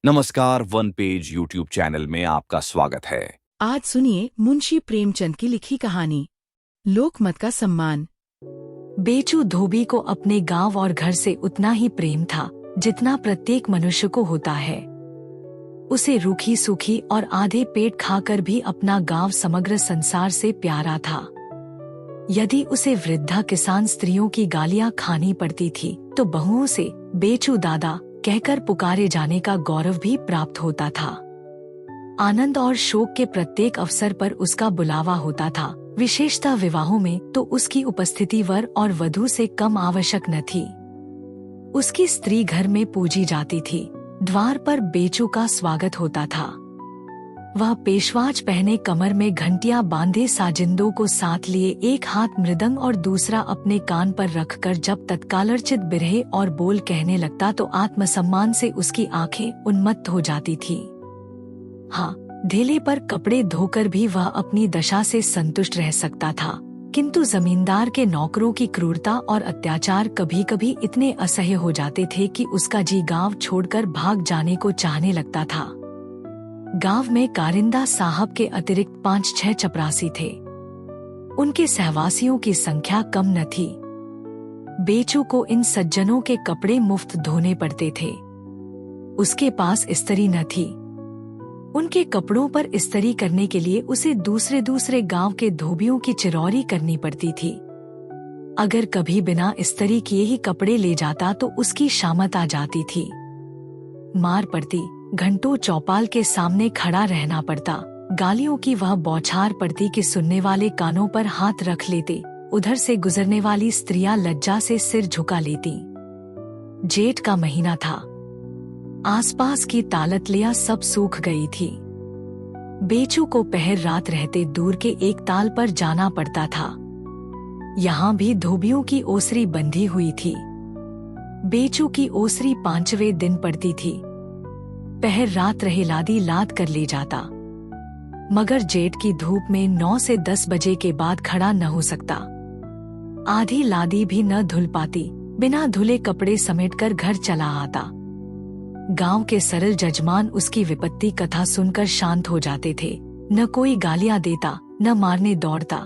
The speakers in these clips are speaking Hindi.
नमस्कार, वन पेज यूट्यूब चैनल में आपका स्वागत है। आज सुनिए मुंशी प्रेमचंद की लिखी कहानी लोकमत का सम्मान। बेचू धोबी को अपने गांव और घर से उतना ही प्रेम था जितना प्रत्येक मनुष्य को होता है। उसे रूखी सूखी और आधे पेट खाकर भी अपना गांव समग्र संसार से प्यारा था। यदि उसे वृद्धा किसान स्त्रियों की गालियां खानी पड़ती थी तो बहुओं से बेचू दादा कहकर पुकारे जाने का गौरव भी प्राप्त होता था। आनंद और शोक के प्रत्येक अवसर पर उसका बुलावा होता था। विशेषतः विवाहों में तो उसकी उपस्थिति वर और वधू से कम आवश्यक न थी। उसकी स्त्री घर में पूजी जाती थी। द्वार पर बेचू का स्वागत होता था। वह पेशवाज पहने कमर में घंटियां बांधे साजिंदों को साथ लिए एक हाथ मृदंग और दूसरा अपने कान पर रखकर जब तत्कालर्चित बिरहे और बोल कहने लगता तो आत्मसम्मान से उसकी आंखें उन्मत्त हो जाती थी। हाँ, ढेले पर कपड़े धोकर भी वह अपनी दशा से संतुष्ट रह सकता था, किंतु जमींदार के नौकरों की क्रूरता और अत्याचार कभी कभी इतने असह्य हो जाते थे कि उसका जी गांव छोड़कर भाग जाने को चाहने लगता था। गांव में कारिंदा साहब के अतिरिक्त 5-6 चपरासी थे। उनके सहवासियों की संख्या कम न थी। बेचू को इन सज्जनों के कपड़े मुफ्त धोने पड़ते थे। उसके पास इस्त्री न थी। उनके कपड़ों पर इस्त्री करने के लिए उसे दूसरे गांव के धोबियों की चिरौरी करनी पड़ती थी। अगर कभी बिना इस्त्री किए ही कपड़े ले जाता तो उसकी शामत आ जाती थी। मार पड़ती, घंटों चौपाल के सामने खड़ा रहना पड़ता। गालियों की वह बौछार पड़ती कि सुनने वाले कानों पर हाथ रख लेते। उधर से गुजरने वाली स्त्रियां लज्जा से सिर झुका लेती। जेठ का महीना था। आसपास की तालतलियां सब सूख गई थी। बेचू को पहर रात रहते दूर के एक ताल पर जाना पड़ता था। यहाँ भी धोबियों की ओसरी बंधी हुई थी। बेचू की ओसरी 5वें दिन पड़ती थी। पहर रात रहे लादी लाद कर ले जाता, मगर जेठ की धूप में 9 से 10 बजे के बाद खड़ा न हो सकता। आधी लादी भी न धुल पाती। बिना धुले कपड़े समेटकर घर चला आता। गांव के सरल जजमान उसकी विपत्ति कथा सुनकर शांत हो जाते थे। न कोई गालियां देता, न मारने दौड़ता।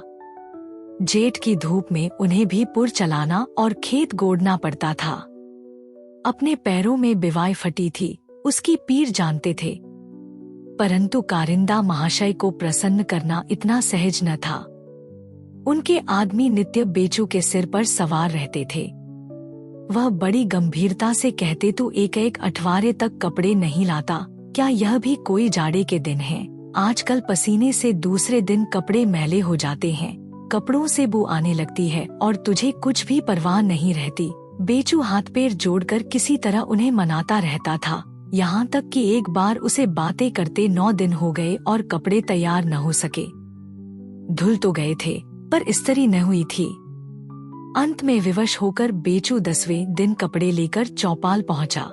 जेठ की धूप में उन्हें भी पुर चलाना और खेत गोड़ना पड़ता था। अपने पैरों में बिवाई फटी थी, उसकी पीर जानते थे, परंतु कारिंदा महाशय को प्रसन्न करना इतना सहज न था। उनके आदमी नित्य बेचू के सिर पर सवार रहते थे। वह बड़ी गंभीरता से कहते तू एक अठवारे तक कपड़े नहीं लाता, क्या यह भी कोई जाड़े के दिन है? आजकल पसीने से दूसरे दिन कपड़े मैले हो जाते हैं, कपड़ों से बू आने लगती है और तुझे कुछ भी परवाह नहीं रहती। बेचू हाथ पैर जोड़कर किसी तरह उन्हें मनाता रहता था। यहाँ तक कि एक बार उसे बातें करते 9 दिन हो गए और कपड़े तैयार न हो सके। धुल तो गए थे पर इस्त्री न हुई थी। अंत में विवश होकर बेचू 10वें दिन कपड़े लेकर चौपाल पहुंचा।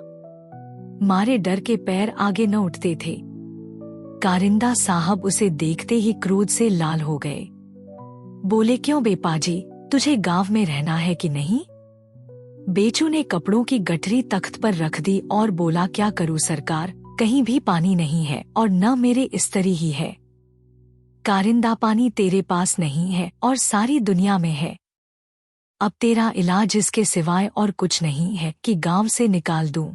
मारे डर के पैर आगे न उठते थे। कारिंदा साहब उसे देखते ही क्रोध से लाल हो गए। बोले, क्यों बेपाजी, तुझे गांव में रहना है कि नहीं? बेचू ने कपड़ों की गठरी तख्त पर रख दी और बोला, क्या करूं सरकार, कहीं भी पानी नहीं है और न मेरे इस्त्री ही है। कारिंदा, पानी तेरे पास नहीं है और सारी दुनिया में है। अब तेरा इलाज इसके सिवाय और कुछ नहीं है कि गांव से निकाल दूं।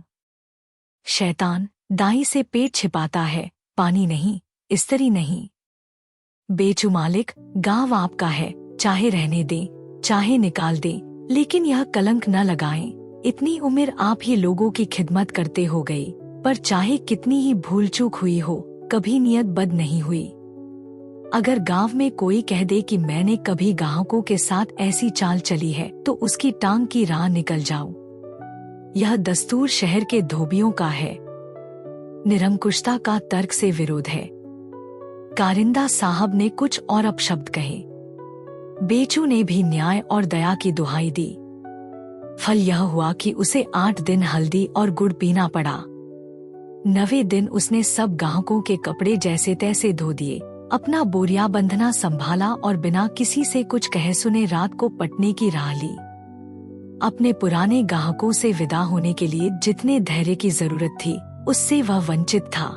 शैतान दाई से पेट छिपाता है, पानी नहीं, इस्त्री नहीं। बेचू, मालिक, गांव आपका है, चाहे रहने दे, चाहे निकाल दे, लेकिन यह कलंक न लगाएं। इतनी उम्र आप ही लोगों की खिदमत करते हो गई, पर चाहे कितनी ही भूल चूक हुई हो, कभी नियत बद नहीं हुई। अगर गांव में कोई कह दे कि मैंने कभी ग्राहकों के साथ ऐसी चाल चली है तो उसकी टांग की राह निकल जाओ। यह दस्तूर शहर के धोबियों का है। निरंकुशता का तर्क से विरोध है। कारिंदा साहब ने कुछ और अपशब्द कहे। बेचू ने भी न्याय और दया की दुहाई दी। फल यह हुआ कि उसे 8 दिन हल्दी और गुड़ पीना पड़ा। 9वें दिन उसने सब ग्राहकों के कपड़े जैसे तैसे धो दिए, अपना बोरिया बंधना संभाला और बिना किसी से कुछ कहे सुने रात को पटने की राह ली। अपने पुराने ग्राहकों से विदा होने के लिए जितने धैर्य की जरूरत थी उससे वह वंचित था।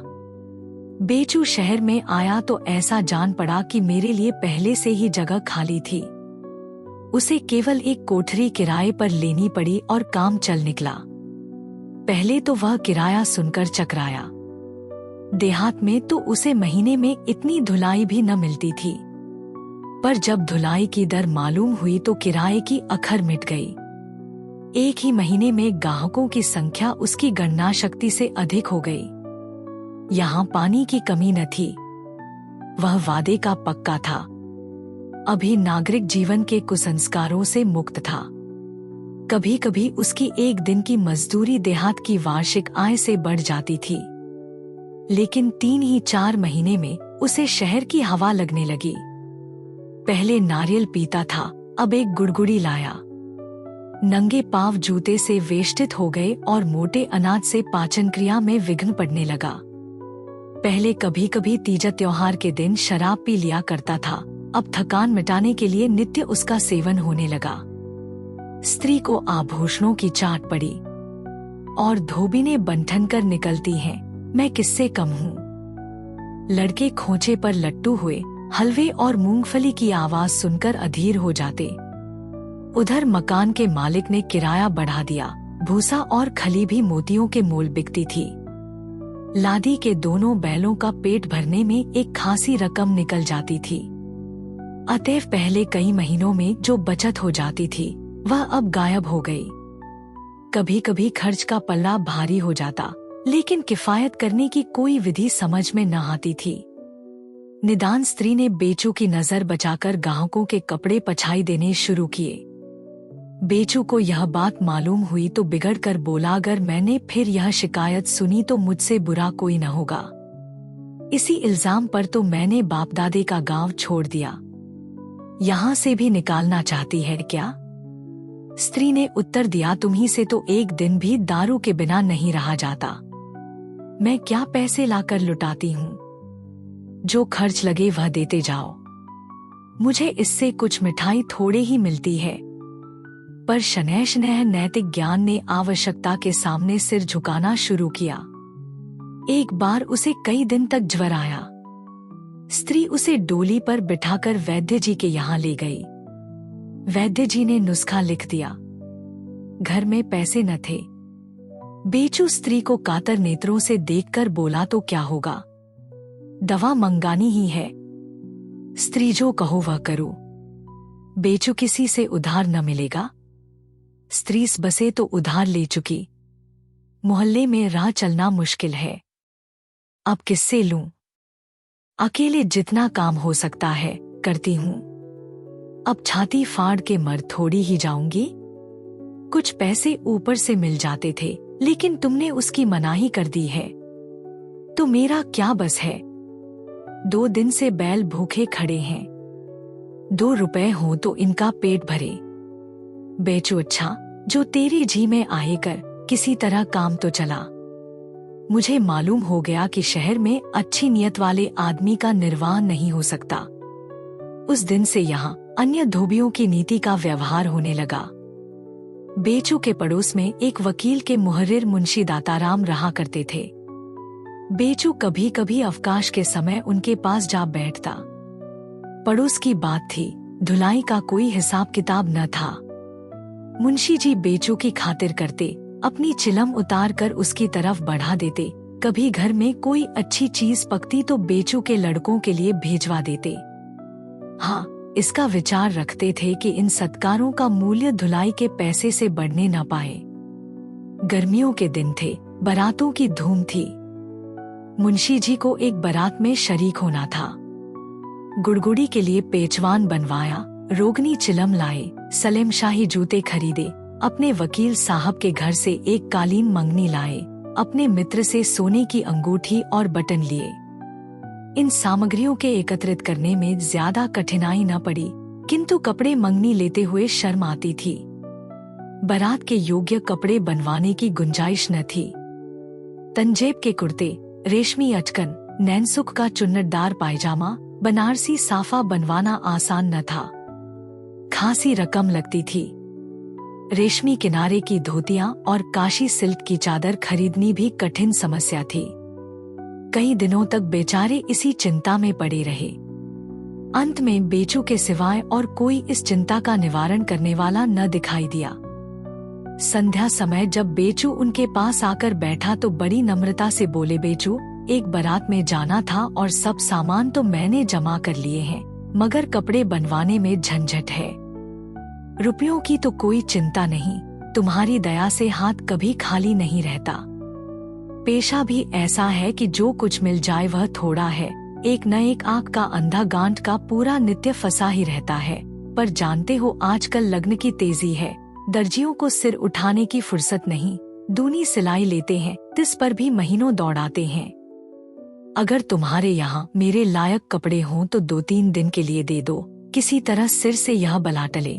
बेचू शहर में आया तो ऐसा जान पड़ा कि मेरे लिए पहले से ही जगह खाली थी। उसे केवल एक कोठरी किराए पर लेनी पड़ी और काम चल निकला। पहले तो वह किराया सुनकर चकराया। देहात में तो उसे महीने में इतनी धुलाई भी न मिलती थी, पर जब धुलाई की दर मालूम हुई तो किराए की अखर मिट गई। एक ही महीने में ग्राहकों की संख्या उसकी गणना शक्ति से अधिक हो गई। यहाँ पानी की कमी न थी, वह वादे का पक्का था। अभी नागरिक जीवन के कुसंस्कारों से मुक्त था। कभी कभी उसकी एक दिन की मजदूरी देहात की वार्षिक आय से बढ़ जाती थी, लेकिन 3 ही 4 महीने में उसे शहर की हवा लगने लगी। पहले नारियल पीता था, अब एक गुड़गुड़ी लाया। नंगे पांव जूते से वेष्टित हो गए और मोटे अनाज से पाचन क्रिया में विघ्न पड़ने लगा। पहले कभी कभी तीजा त्योहार के दिन शराब पी लिया करता था, अब थकान मिटाने के लिए नित्य उसका सेवन होने लगा। स्त्री को आभूषणों की चाट पड़ी और धोबिनें बंठन कर निकलती हैं, मैं किससे कम हूँ। लड़के खोचे पर लट्टू हुए, हलवे और मूंगफली की आवाज सुनकर अधीर हो जाते। उधर मकान के मालिक ने किराया बढ़ा दिया। भूसा और खली भी मोतियों के मोल बिकती थी। लादी के दोनों बैलों का पेट भरने में एक खासी रकम निकल जाती थी। अतएव पहले कई महीनों में जो बचत हो जाती थी वह अब गायब हो गई। कभी कभी खर्च का पल्ला भारी हो जाता, लेकिन किफायत करने की कोई विधि समझ में न आती थी। निदान स्त्री ने बेचू की नजर बचाकर ग्राहकों के कपड़े पछाई देने शुरू किए। बेचू को यह बात मालूम हुई तो बिगड़ कर बोला, अगर मैंने फिर यह शिकायत सुनी तो मुझसे बुरा कोई न होगा। इसी इल्जाम पर तो मैंने बाप दादे का गांव छोड़ दिया। यहाँ से भी निकालना चाहती है क्या? स्त्री ने उत्तर दिया, तुम्ही से तो एक दिन भी दारू के बिना नहीं रहा जाता। मैं क्या पैसे लाकर लुटाती हूँ, जो खर्च लगे वह देते जाओ। मुझे इससे कुछ मिठाई थोड़े ही मिलती है। पर शनैह नैतिक ज्ञान ने आवश्यकता के सामने सिर झुकाना शुरू किया। एक बार उसे कई दिन तक ज्वर आया। स्त्री उसे डोली पर बिठाकर वैद्य जी के यहाँ ले गई। वैद्य जी ने नुस्खा लिख दिया। घर में पैसे न थे। बेचू स्त्री को कातर नेत्रों से देखकर बोला, तो क्या होगा, दवा मंगानी ही है। स्त्री जो कहो वह करो। बेचू किसी से उधार न मिलेगा। स्त्री बसे तो उधार ले चुकी। मोहल्ले में राह चलना मुश्किल है। अब किससे लूं? अकेले जितना काम हो सकता है करती हूं। अब छाती फाड़ के मर थोड़ी ही जाऊंगी। कुछ पैसे ऊपर से मिल जाते थे, लेकिन तुमने उसकी मनाही कर दी है, तो मेरा क्या बस है। 2 दिन से बैल भूखे खड़े हैं। 2 रुपए हो तो इनका पेट भरे। बेचू, अच्छा, जो तेरी जी में आए कर, किसी तरह काम तो चला। मुझे मालूम हो गया कि शहर में अच्छी नियत वाले आदमी का निर्वाह नहीं हो सकता। उस दिन से यहाँ अन्य धोबियों की नीति का व्यवहार होने लगा। बेचू के पड़ोस में एक वकील के मुहर्रिर मुंशी दाताराम रहा करते थे। बेचू कभी कभी अवकाश के समय उनके पास जा बैठता। पड़ोस की बात थी, धुलाई का कोई हिसाब किताब न था। मुंशी जी बेचू की खातिर करते, अपनी चिलम उतार कर उसकी तरफ बढ़ा देते। कभी घर में कोई अच्छी चीज पकती तो बेचू के लड़कों के लिए भेजवा देते। हाँ, इसका विचार रखते थे कि इन सत्कारों का मूल्य धुलाई के पैसे से बढ़ने न पाए। गर्मियों के दिन थे, बारातों की धूम थी। मुंशी जी को एक बारात में शरीक होना था। गुड़गुड़ी के लिए पेचवान बनवाया, रोगनी चिलम लाए, सलेमशाही जूते खरीदे, अपने वकील साहब के घर से एक कालीन मंगनी लाए, अपने मित्र से सोने की अंगूठी और बटन लिए। इन सामग्रियों के एकत्रित करने में ज्यादा कठिनाई न पड़ी, किंतु कपड़े मंगनी लेते हुए शर्म आती थी। बारात के योग्य कपड़े बनवाने की गुंजाइश न थी। तंजेब के कुर्ते, रेशमी अचकन, नैनसुख का चुन्नटदार पायजामा, बनारसी साफा बनवाना आसान न था। खासी रकम लगती थी। रेशमी किनारे की धोतियां और काशी सिल्क की चादर खरीदनी भी कठिन समस्या थी। कई दिनों तक बेचारे इसी चिंता में पड़े रहे। अंत में बेचू के सिवाय और कोई इस चिंता का निवारण करने वाला न दिखाई दिया। संध्या समय जब बेचू उनके पास आकर बैठा तो बड़ी नम्रता से बोले, बेचू, एक बारात में जाना था और सब सामान तो मैंने जमा कर लिए हैं, मगर कपड़े बनवाने में झंझट है। रुपयों की तो कोई चिंता नहीं, तुम्हारी दया से हाथ कभी खाली नहीं रहता। पेशा भी ऐसा है कि जो कुछ मिल जाए वह थोड़ा है। एक न एक आंख का अंधा गांठ का पूरा नित्य फंसा ही रहता है। पर जानते हो आजकल लग्न की तेजी है, दर्जियों को सिर उठाने की फुर्सत नहीं। दूनी सिलाई लेते हैं, तिस पर भी महीनों दौड़ाते हैं। अगर तुम्हारे यहाँ मेरे लायक कपड़े हों तो 2-3 दिन के लिए दे दो, किसी तरह सिर से यह बला टले।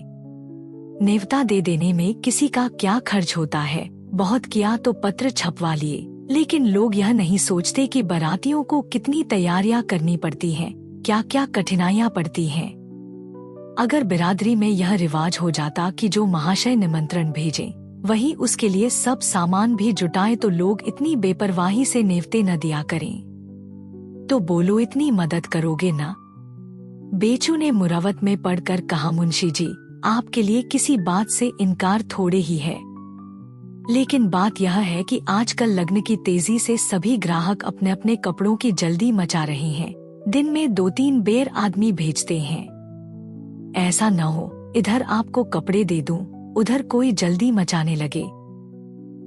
नेवता दे देने में किसी का क्या खर्च होता है, बहुत किया तो पत्र छपवा लिए। लेकिन लोग यह नहीं सोचते कि बारातियों को कितनी तैयारियां करनी पड़ती हैं, क्या क्या कठिनाइयां पड़ती हैं। अगर बिरादरी में यह रिवाज हो जाता कि जो महाशय निमंत्रण भेजें वही उसके लिए सब सामान भी जुटाए तो लोग इतनी बेपरवाही से नेवते न दिया करें। तो बोलो, इतनी मदद करोगे ना? बेचू ने मुरावत में पढ़कर कहा, मुंशी जी, आपके लिए किसी बात से इनकार थोड़े ही है। लेकिन बात यह है कि आजकल लग्न की तेजी से सभी ग्राहक अपने अपने कपड़ों की जल्दी मचा रहे हैं। दिन में 2-3 बेर आदमी भेजते हैं। ऐसा न हो इधर आपको कपड़े दे दूं, उधर कोई जल्दी मचाने लगे।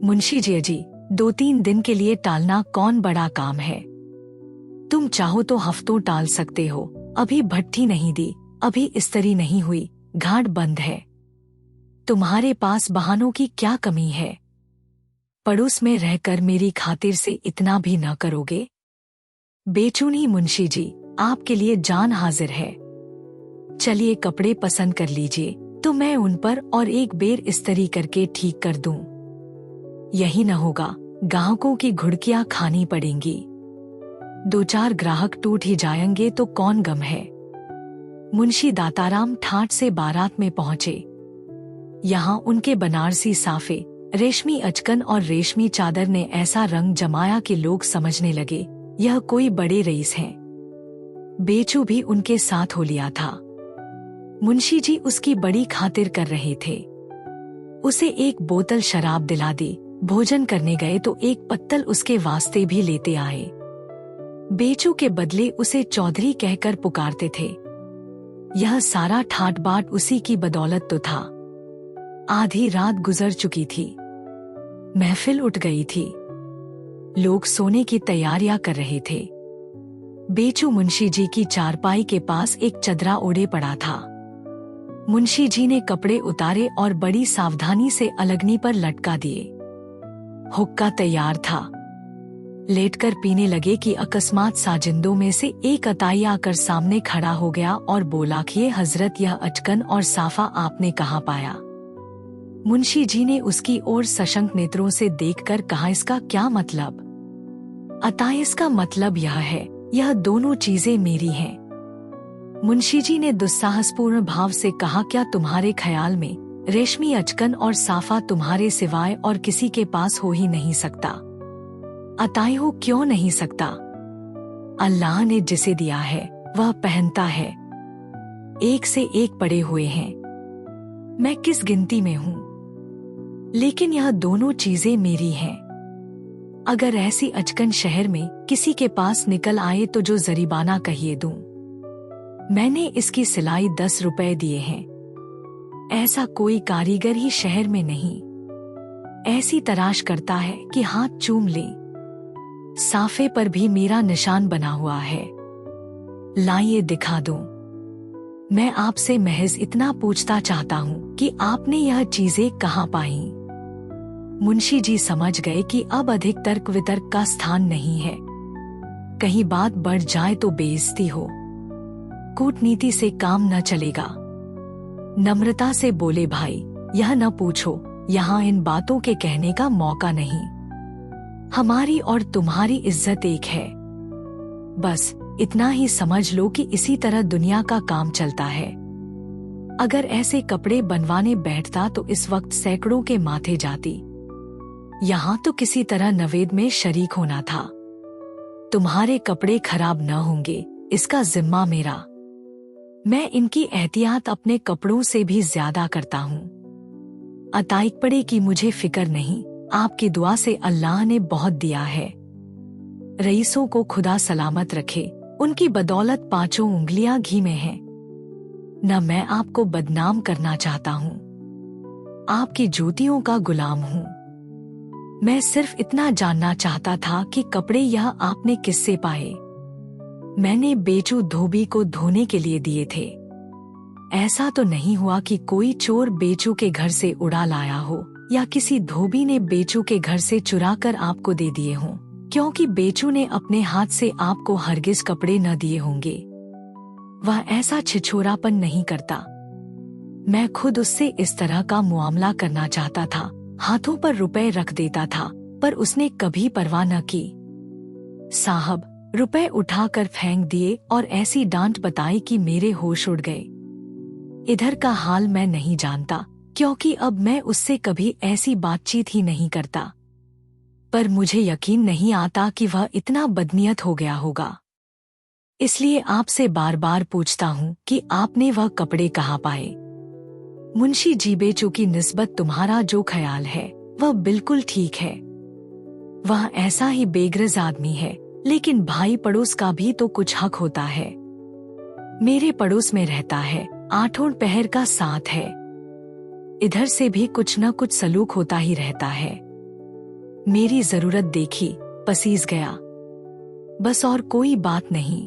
मुंशी जी, 2-3 दिन के लिए टालना कौन बड़ा काम है। तुम चाहो तो हफ्तों टाल सकते हो। अभी भट्ठी नहीं दी, अभी इस्त्री नहीं हुई, घाट बंद है। तुम्हारे पास बहानों की क्या कमी है? पड़ोस में रहकर मेरी खातिर से इतना भी न करोगे? बेचूनी मुंशी जी, आपके लिए जान हाजिर है। चलिए कपड़े पसंद कर लीजिए तो मैं उन पर और एक बेर इस्त्री करके ठीक कर दूं। यही न होगा, ग्राहकों की घुड़कियां खानी पड़ेंगी। 2-4 ग्राहक टूट ही जाएंगे तो कौन गम है। मुंशी दाताराम ठाठ से बारात में पहुंचे। यहाँ उनके बनारसी साफे, रेशमी अचकन और रेशमी चादर ने ऐसा रंग जमाया कि लोग समझने लगे यह कोई बड़े रईस हैं। बेचू भी उनके साथ हो लिया था। मुंशी जी उसकी बड़ी खातिर कर रहे थे। उसे एक बोतल शराब दिला दी। भोजन करने गए तो एक पत्तल उसके वास्ते भी लेते आए। बेचू के बदले उसे चौधरी कहकर पुकारते थे। यह सारा ठाट बाट उसी की बदौलत तो था। आधी रात गुजर चुकी थी, महफिल उठ गई थी, लोग सोने की तैयारियां कर रहे थे। बेचू मुंशी जी की चारपाई के पास एक चदरा ओढ़े पड़ा था। मुंशी जी ने कपड़े उतारे और बड़ी सावधानी से अलगनी पर लटका दिए। हुक्का तैयार था। लेटकर पीने लगे कि अकस्मात साजिंदों में से एक अताई आकर सामने खड़ा हो गया और बोला, ये हजरत, यह अचकन और साफा आपने कहाँ पाया? मुंशी जी ने उसकी ओर सशंक नेत्रों से देखकर कहा, इसका क्या मतलब? अताई, इसका मतलब यह है, यह दोनों चीजें मेरी हैं। मुंशी जी ने दुस्साहसपूर्ण भाव से कहा, क्या तुम्हारे ख्याल में रेशमी अचकन और साफा तुम्हारे सिवाय और किसी के पास हो ही नहीं सकता? अताई, हो क्यों नहीं सकता? अल्लाह ने जिसे दिया है वह पहनता है। एक से एक पड़े हुए हैं, मैं किस गिनती में हूँ? लेकिन यह दोनों चीजें मेरी हैं। अगर ऐसी अचकन शहर में किसी के पास निकल आए तो जो जरीबाना कहिए दूं। मैंने इसकी सिलाई 10 रुपए दिए हैं। ऐसा कोई कारीगर ही शहर में नहीं। ऐसी तराश करता है कि हाथ चूम ले। साफे पर भी मेरा निशान बना हुआ है, लाइए दिखा दूं। मैं आपसे महज इतना पूछता चाहता हूँ कि आपने यह चीजें कहाँ पाई? मुंशी जी समझ गए कि अब अधिक तर्क वितर्क का स्थान नहीं है। कहीं बात बढ़ जाए तो बेइज्जती हो। कूटनीति से काम न चलेगा। नम्रता से बोले, भाई, यह न पूछो, यहाँ इन बातों के कहने का मौका नहीं। हमारी और तुम्हारी इज्जत एक है। बस इतना ही समझ लो कि इसी तरह दुनिया का काम चलता है। अगर ऐसे कपड़े बनवाने बैठता तो इस वक्त सैकड़ों के माथे जाती। यहाँ तो किसी तरह नवेद में शरीक होना था। तुम्हारे कपड़े खराब न होंगे, इसका जिम्मा मेरा। मैं इनकी एहतियात अपने कपड़ों से भी ज्यादा करता हूँ। अताइक पड़े की मुझे फिक्र नहीं, आपकी दुआ से अल्लाह ने बहुत दिया है। रईसों को खुदा सलामत रखे, उनकी बदौलत पांचों उंगलियां घी में हैं। न मैं आपको बदनाम करना चाहता हूँ, आपकी जूतियों का गुलाम हूँ। मैं सिर्फ इतना जानना चाहता था कि कपड़े यह आपने किससे पाए। मैंने बेचू धोबी को धोने के लिए दिए थे। ऐसा तो नहीं हुआ कि कोई चोर बेचू के घर से उड़ा लाया हो या किसी धोबी ने बेचू के घर से चुरा कर आपको दे दिए हों, क्योंकि बेचू ने अपने हाथ से आपको हरगिज कपड़े न दिए होंगे। वह ऐसा छिछोरापन नहीं करता। मैं खुद उससे इस तरह का मुआमला करना चाहता था, हाथों पर रुपए रख देता था, पर उसने कभी परवाह न की। साहब, रुपए उठाकर फेंक दिए और ऐसी डांट बताई कि मेरे होश उड़ गए। इधर का हाल मैं नहीं जानता, क्योंकि अब मैं उससे कभी ऐसी बातचीत ही नहीं करता। पर मुझे यकीन नहीं आता कि वह इतना बदनीयत हो गया होगा। इसलिए आपसे बार बार पूछता हूँ कि आपने वह कपड़े कहाँ पाए। मुंशी जी, बेचू की निस्बत तुम्हारा जो ख्याल है वह बिल्कुल ठीक है। वह ऐसा ही बेगरज आदमी है, लेकिन भाई पड़ोस का भी तो कुछ हक होता है। मेरे पड़ोस में रहता है, आठों पहर का साथ है। इधर से भी कुछ न कुछ सलूक होता ही रहता है। मेरी जरूरत देखी, पसीज गया, बस और कोई बात नहीं।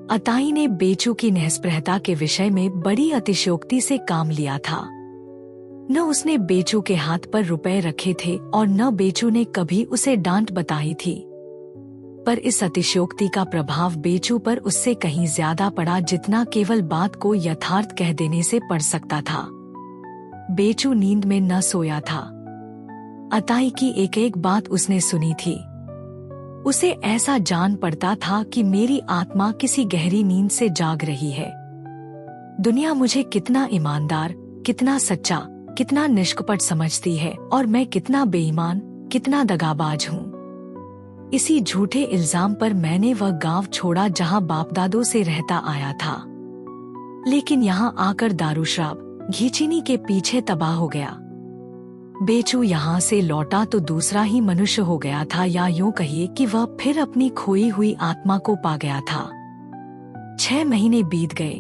अताई ने बेचू की निस्पृहता के विषय में बड़ी अतिशयोक्ति से काम लिया था। न उसने बेचू के हाथ पर रुपए रखे थे और न बेचू ने कभी उसे डांट बताई थी। पर इस अतिशयोक्ति का प्रभाव बेचू पर उससे कहीं ज्यादा पड़ा जितना केवल बात को यथार्थ कह देने से पड़ सकता था। बेचू नींद में न सोया था। अताई की एक एक बात उसने सुनी थी। उसे ऐसा जान पड़ता था कि मेरी आत्मा किसी गहरी नींद से जाग रही है। दुनिया मुझे कितना ईमानदार, कितना सच्चा, कितना निष्कपट समझती है और मैं कितना बेईमान, कितना दगाबाज हूँ। इसी झूठे इल्जाम पर मैंने वह गांव छोड़ा जहाँ बाप दादों से रहता आया था। लेकिन यहाँ आकर दारूशराब, घीचीनी के पीछे तबाह हो गया। बेचू यहाँ से लौटा तो दूसरा ही मनुष्य हो गया था, या यूं कहिए कि वह फिर अपनी खोई हुई आत्मा को पा गया था। 6 महीने बीत गए।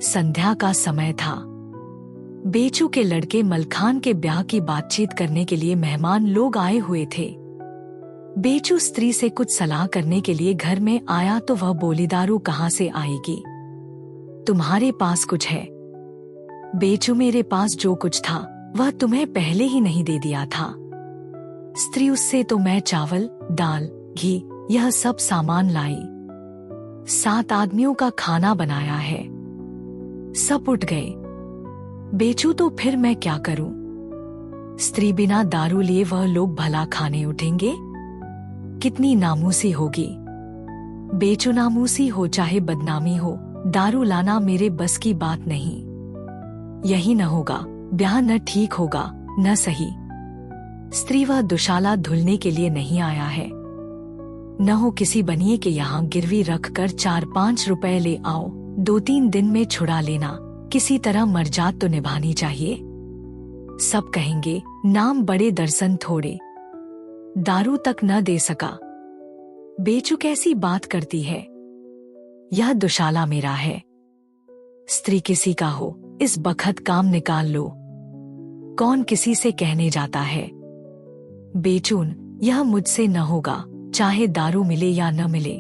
संध्या का समय था। बेचू के लड़के मलखान के ब्याह की बातचीत करने के लिए मेहमान लोग आए हुए थे। बेचू स्त्री से कुछ सलाह करने के लिए घर में आया तो वह बोली, दारू कहाँ से आएगी? तुम्हारे पास कुछ है? बेचू, मेरे पास जो कुछ था वह तुम्हें पहले ही नहीं दे दिया था। स्त्री, उससे तो मैं चावल, दाल, घी, यह सब सामान लाई। 7 आदमियों का खाना बनाया है। सब उठ गए। बेचू, तो फिर मैं क्या करूं? स्त्री, बिना दारू लिए वह लोग भला खाने उठेंगे? कितनी नामूसी होगी। बेचू, नामूसी हो चाहे बदनामी हो, दारू लाना मेरे बस की बात नहीं। यही न होगा, ब्याह न ठीक होगा, न सही। स्त्री, वह दुशाला धुलने के लिए नहीं आया है। न हो किसी बनिए के यहाँ गिरवी रखकर 4-5 रुपए ले आओ, 2-3 दिन में छुड़ा लेना, किसी तरह मर्जात तो निभानी चाहिए। सब कहेंगे, नाम बड़े दर्शन थोड़े, दारू तक न दे सका। बेचू, कैसी बात करती है? यह दुशाला मेरा है। स्त्री, किसी का हो, इस बखत काम निकाल लो। कौन किसी से कहने जाता है? बेचून, यह मुझसे न होगा, चाहे दारू मिले या न मिले।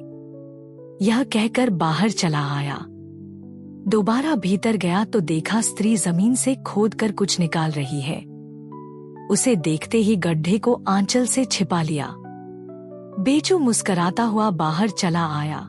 यह कहकर बाहर चला आया। दोबारा भीतर गया तो देखा स्त्री जमीन से खोदकर कुछ निकाल रही है। उसे देखते ही गड्ढे को आंचल से छिपा लिया। बेचू मुस्कराता हुआ बाहर चला आया।